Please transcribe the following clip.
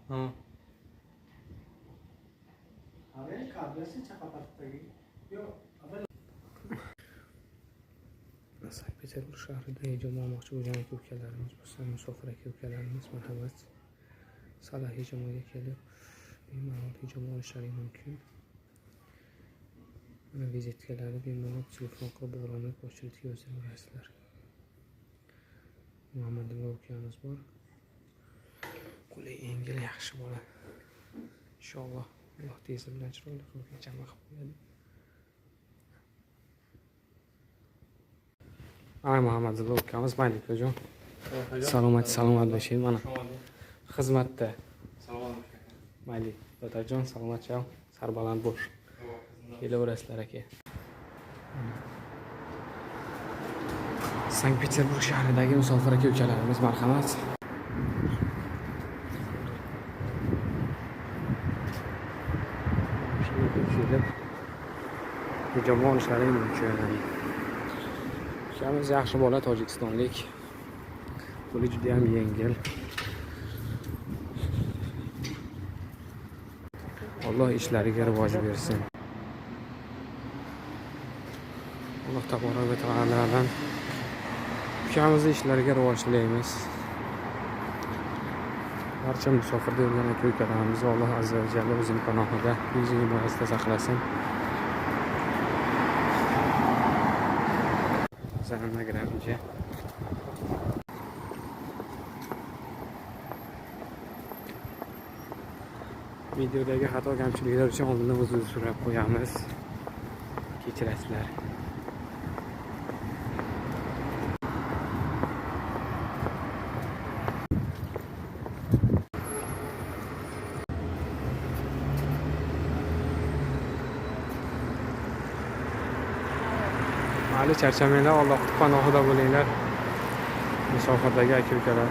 Ha. Sankt-Peterburg shahrida hijom olmoqchi bo'lgan aka-ukalarimiz bo'lsa, musofir aka-ukalarimiz marhamat. Salah hijomiga kelib, bemalol hijom olishlari mumkin. Mana vizitkalari bemalol telefon qilib bog'lanib, ochilib yoza olasizlar. Muhammadullo ukamiz bor. Qulay yengil yaxshi bola. Inshaalloh Alloh tezlik bilan chiroyli qilib jama qilib qo'yadi. Ay Muhammadullo ukamiz mayli akajon. Salomat bo'ling mana. Xizmatda. Mayli, otajon salomat chao. Sarbaland bo'sh. Kelaverasizlar aka. Sankt-Peterburg shahridagi musofir aka-ukalarimiz marhamat. Hijom olishlari mumkin. Ukamiz yaxshi bola, tojikistonlik. Qo'li juda ham yengil. Alloh ishlariga rivoj bersin. Alloh taborak va taolodan ukamizni ishlariga rivoj tilaymiz. Barcha musofirda yurgan aka-ukalarimizni Alloh azza va jalla o'zining panohida, o'zining himoyasida saqlasin. Zanna gramja. Videodagi xato kamchiliklar uchun oldindan uzr so'rab qo'yamiz. Kechirasizlar. Hali charchamanglar, Alloh panohida bo'linglar. Musofirdagi aka-ukalar.